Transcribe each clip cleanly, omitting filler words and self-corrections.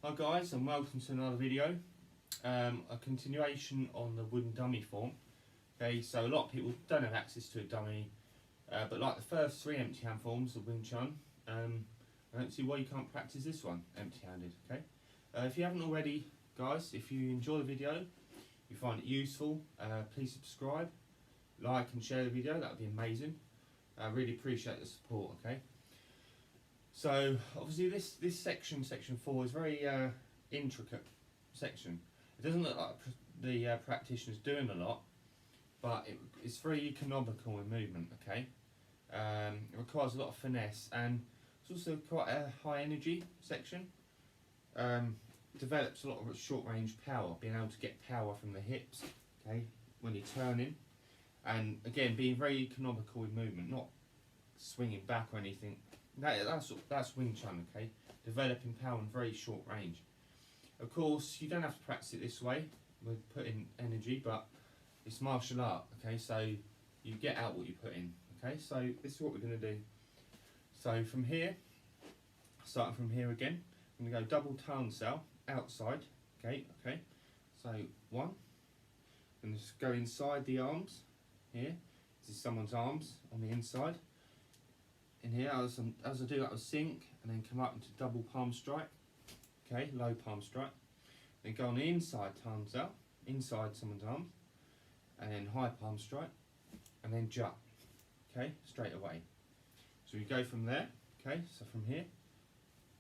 Hi guys, and welcome to another video. A continuation on the wooden dummy form. Okay, so a lot of people don't have access to a dummy, but like the first 3 empty hand forms of Wing Chun, I don't see why you can't practice this one empty-handed. Okay, if you haven't already, guys, if you enjoy the video, you find it useful, please subscribe, like and share the video. That would be amazing. I really appreciate the support. Okay. So obviously this section 4, is very intricate section. It doesn't look like the practitioner's doing a lot, but it's very economical in movement. Okay, it requires a lot of finesse, and it's also quite a high energy section. Develops a lot of short range power, being able to get power from the hips. Okay, when you're turning, and again being very economical in movement, not swinging back or anything. That's Wing Chun, okay? Developing power in very short range. Of course, you don't have to practice it this way with putting energy, but it's martial art, okay? So you get out what you put in, okay? So this is what we're going to do. So from here, starting from here again, I'm going to go double turn cell outside, okay? So 1, and just go inside the arms here. This is someone's arms on the inside. In here, as I do that, I'll sink and then come up into double palm strike, okay, low palm strike. Then go on the inside turn cell, inside someone's arms, and then high palm strike, and then jump, okay, straight away. So we go from there, okay, so from here,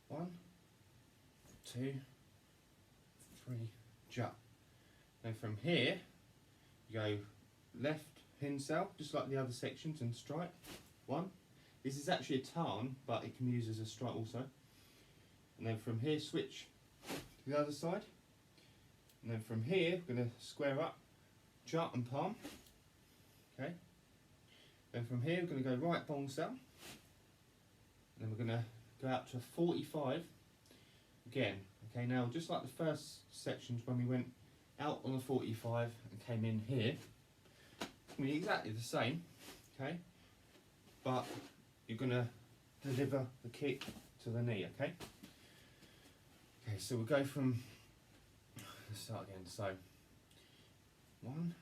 1, 2, 3, jump. Then from here, you go left pin cell, just like the other sections, and strike, 1. This is actually a turn, but it can be used as a strike also. And then from here, switch to the other side. And then from here, we're going to square up, jump and palm. Okay. Then from here, we're going to go right bong cell. And then we're going to go out to a 45 again. Okay, now just like the first sections when we went out on the 45 and came in here, it's going to be exactly the same. Okay, but you're going to deliver the kick to the knee, okay? Okay, so we'll go from, let's start again. So 1,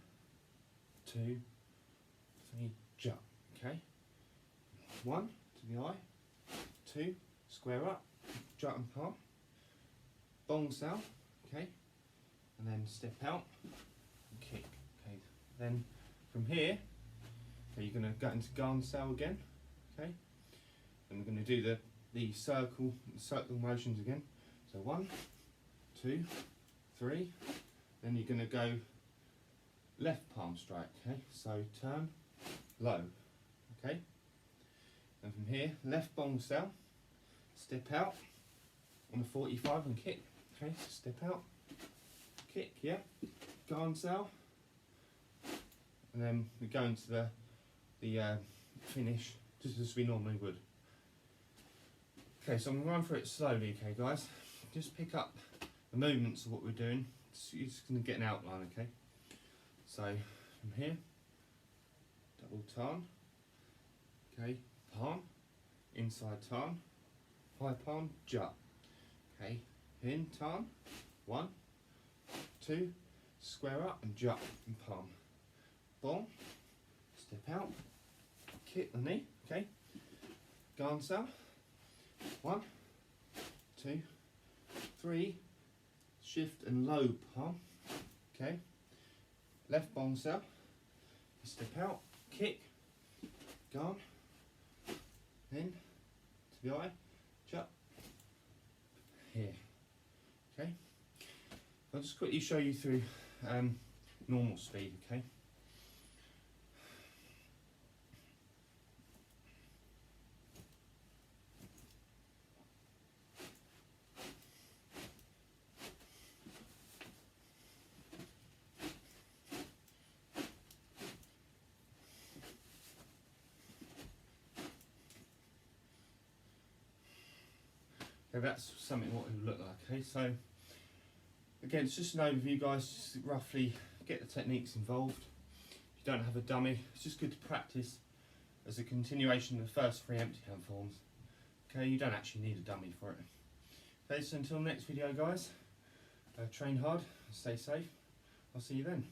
2, 3, jump, okay? 1 to the eye, 2, square up, jump and palm, bong cell, okay? And then step out and kick, okay? Then from here, okay, you're going to go into guard cell again. Okay, and we're going to do the circle motions again. So 1, 2, 3. Then you're going to go left palm strike. Okay, so turn low. Okay, and from here left bong cell, step out on the 45 and kick. Okay, so step out, kick. Yeah, guard cell, and then we go into the finish, just as we normally would. Okay, so I'm going to run through it slowly, okay guys? Just pick up the movements of what we're doing. So you're just going to get an outline, okay? So, from here, double turn, okay, palm, inside turn, high palm, jump, okay, in turn, 1, 2, square up and jump and palm, bong, step out, kick the knee, okay, guard cell, 1, 2, 3, shift and low palm, okay, left bong cell, step out, kick, guard, in, to the eye, jump, here, okay. I'll just quickly show you through normal speed, okay. Okay, that's something what it would look like. Okay, so again, it's just an overview, guys. Just roughly get the techniques involved. If you don't have a dummy, it's just good to practice as a continuation of the first 3 empty hand forms. Okay, you don't actually need a dummy for it. Okay, so until next video guys, train hard, stay safe, I'll see you then.